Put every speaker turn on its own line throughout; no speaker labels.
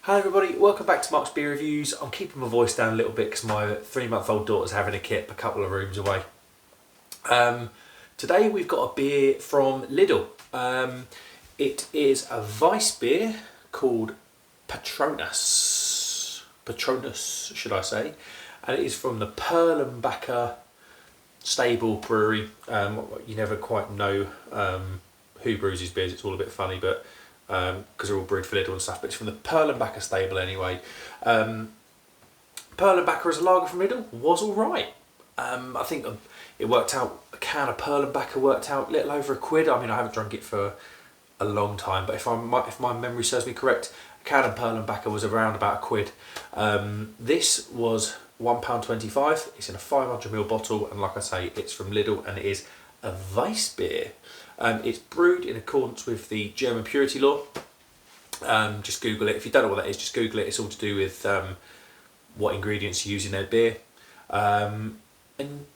Hi everybody, welcome back to Mark's Beer Reviews. I'm keeping my voice down a little bit because my 3-month-old daughter's having a kip a couple of rooms away. Today we've got a beer from Lidl. It is a Weissbier called Patronus, should I say, and it is from the Perlenbacher stable brewery. You never quite know who brews these beers, it's all a bit funny, but because they're all brewed for Lidl and stuff, but it's from the Perlenbacher stable anyway. Perlenbacher as a lager from Lidl was alright. I think it worked out, a can of Perlenbacher worked out a little over £1. I mean, I haven't drunk it for a long time, but if my memory serves me correct, a can of Perlenbacher was around about £1. This was £1.25. It's in a 500ml bottle, and like I say, it's from Lidl, and it is a Weissbier. It's brewed in accordance with the German purity law. Just Google it. If you don't know what that is, just Google it. It's all to do with what ingredients you use in their beer. And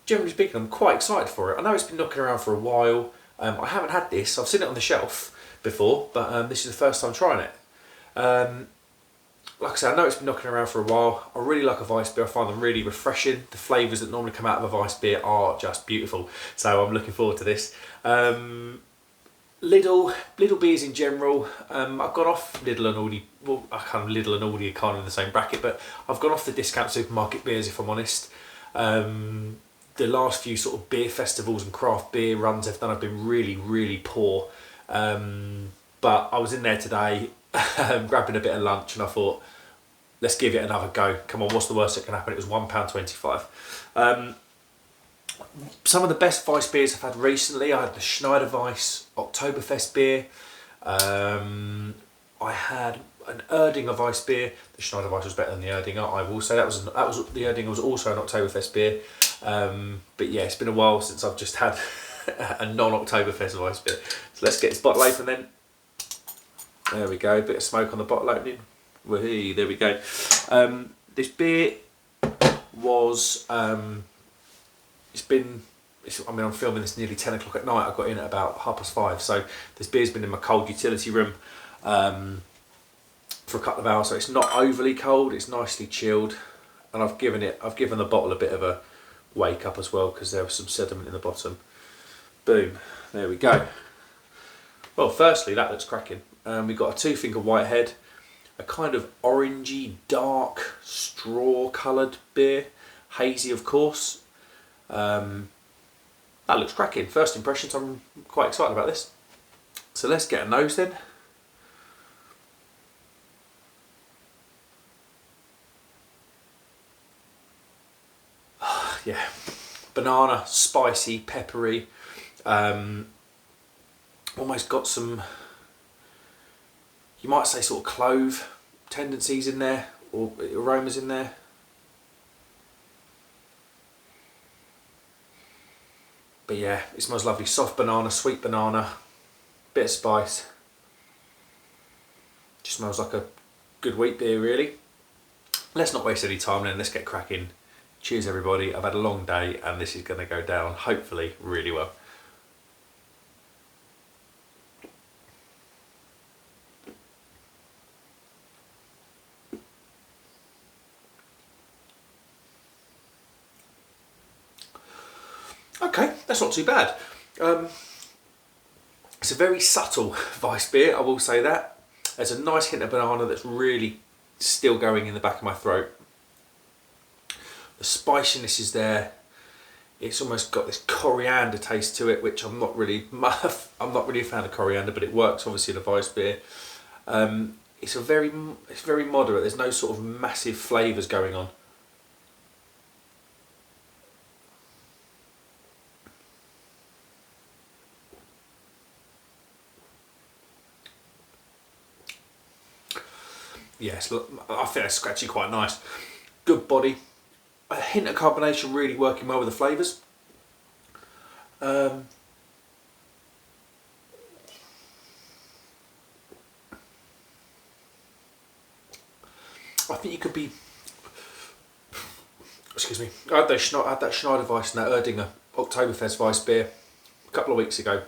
generally speaking, I'm quite excited for it. I know it's been knocking around for a while. I haven't had this. I've seen it on the shelf before, but this is the first time trying it. Like I said, I know it's been knocking around for a while. I really like a Weissbier. I find them really refreshing. The flavours that normally come out of a Weissbier are just beautiful. So I'm looking forward to this. Lidl beers in general. I've gone off Lidl and Aldi. Well, kind of Lidl and Aldi are kind of in the same bracket, but I've gone off the discount supermarket beers, if I'm honest. The last few sort of beer festivals and craft beer runs I've done have been really, really poor. But I was in there today grabbing a bit of lunch, and I thought, let's give it another go. Come on, what's the worst that can happen? It was £1.25. Some of the best Weiss beers I've had recently, I had the Schneider Weiss Oktoberfest beer. I had an Erdinger Weiss beer. The Schneider Weiss was better than the Erdinger, I will say. That was the Erdinger was also an Oktoberfest beer. But yeah, it's been a while since I've just had a non-Oktoberfest Weiss beer. So let's get this bottle open then. There we go, bit of smoke on the bottle opening. Whee, there we go. This beer was, I'm filming this nearly 10 o'clock at night. I got in at about 5:30, so this beer's been in my cold utility room for a couple of hours, so it's not overly cold, it's nicely chilled, and I've given the bottle a bit of a wake up as well, because there was some sediment in the bottom. Boom, there we go. Well, firstly, that looks cracking. We've got a 2-finger whitehead, a kind of orangey, dark, straw coloured beer, hazy of course. That looks cracking. First impressions, I'm quite excited about this. So let's get a nose then. Yeah, banana, spicy, peppery. Almost got some, you might say, sort of clove tendencies in there, or aromas in there. But yeah, it smells lovely. Soft banana, sweet banana, bit of spice. Just smells like a good wheat beer, really. Let's not waste any time then, let's get cracking. Cheers everybody, I've had a long day and this is going to go down, hopefully, really well. Okay, that's not too bad. It's a very subtle Weissbier, I will say that. There's a nice hint of banana that's really still going in the back of my throat. The spiciness is there. It's almost got this coriander taste to it, which I'm not really a fan of coriander, but it works obviously in a Weissbier. It's very moderate. There's no sort of massive flavours going on. Yes, I think that's actually quite nice. Good body. A hint of carbonation really working well with the flavours. I think you could be, excuse me, I had that Schneider Weiss and that Erdinger Oktoberfest Weiss beer a couple of weeks ago.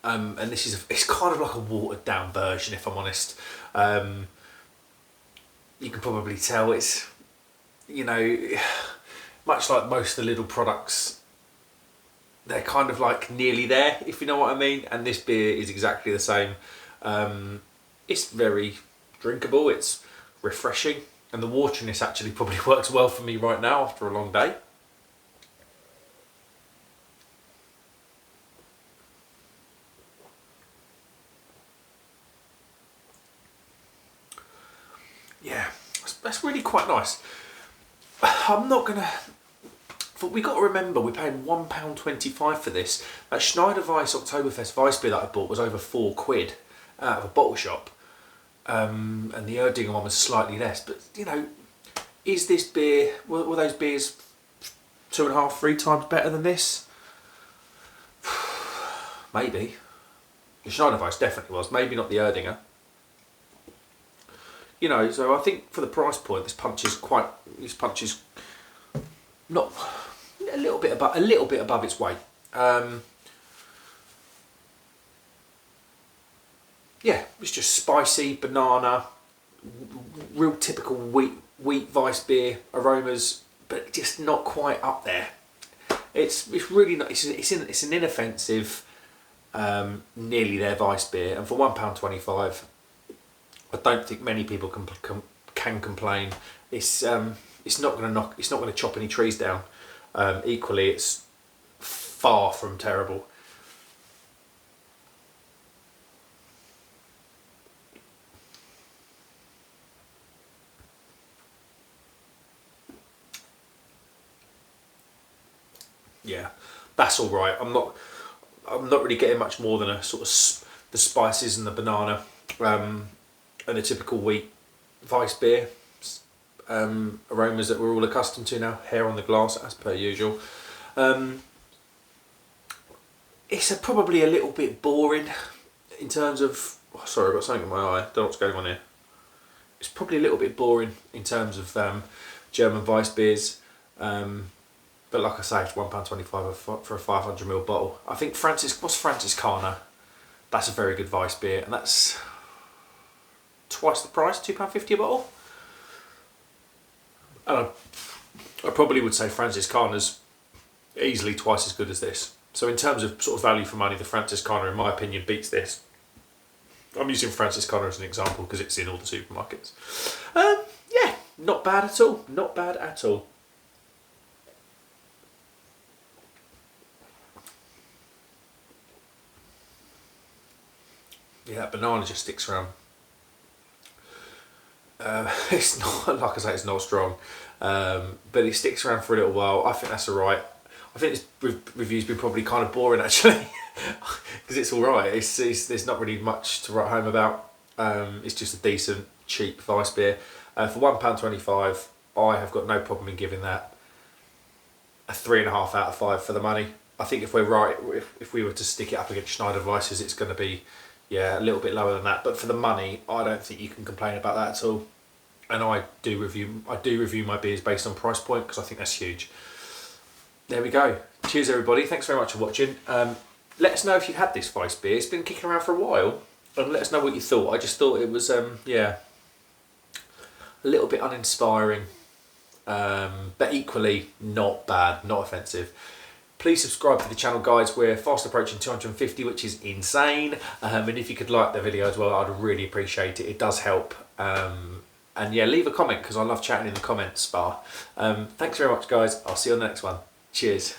And this is it's kind of like a watered down version, if I'm honest. you can probably tell it's, you know, much like most of the Lidl products, they're kind of like nearly there, if you know what I mean. And this beer is exactly the same. It's very drinkable, it's refreshing, and the wateriness actually probably works well for me right now after a long day. Yeah, that's really quite nice. I'm not gonna. But we got to remember we're paying £1.25 for this. That Schneider Weiss Oktoberfest Weissbier that I bought was over £4 out of a bottle shop, and the Erdinger one was slightly less. But you know, is this beer? Were those beers 2.5, 3 times better than this? Maybe. The Schneider Weiss definitely was. Maybe not the Erdinger. You know, so I think for the price point, this punch is not a little bit above its weight. Yeah, it's just spicy, banana, real typical wheat Weissbier aromas, but just not quite up there. It's really not. It's an inoffensive, nearly there Weissbier, and for £1.25, I don't think many people can complain. It's not going to chop any trees down. Equally, it's far from terrible. Yeah, that's all right. I'm not really getting much more than a sort of the spices and the banana, and the typical wheat Weissbier aromas that we're all accustomed to now. Hair on the glass, as per usual. It's probably a little bit boring in terms of. Oh, sorry, I've got something in my eye. Don't know what's going on here. It's probably a little bit boring in terms of German Weissbiers. But like I say, it's £1.25 for a 500ml bottle. I think Franziskaner? That's a very good Weissbier, and that's twice the price, £2.50 a bottle. And I probably would say Franziskaner's easily twice as good as this. So in terms of sort of value for money, the Franziskaner, in my opinion, beats this. I'm using Franziskaner as an example because it's in all the supermarkets. Yeah, not bad at all. Not bad at all. Yeah, that banana just sticks around. It's not, like I say, it's not strong, but it sticks around for a little while. I think that's alright. I think this review's been probably kind of boring actually, because it's alright. There's not really much to write home about. It's just a decent, cheap Weissbier. For £1.25, I have got no problem in giving that a 3.5 out of 5 for the money. I think if we're right, if we were to stick it up against Schneider Weiss's, it's going to be, yeah, a little bit lower than that. But for the money, I don't think you can complain about that at all. And I do review my beers based on price point because I think that's huge. There we go. Cheers everybody. Thanks very much for watching. Let us know if you had this Weissbier. It's been kicking around for a while, and let us know what you thought. I just thought it was yeah, a little bit uninspiring, but equally not bad, not offensive. Please subscribe to the channel, guys. We're fast approaching 250, which is insane. And if you could like the video as well, I'd really appreciate it. It does help. And yeah, leave a comment because I love chatting in the comments bar. Thanks very much, guys. I'll see you on the next one. Cheers.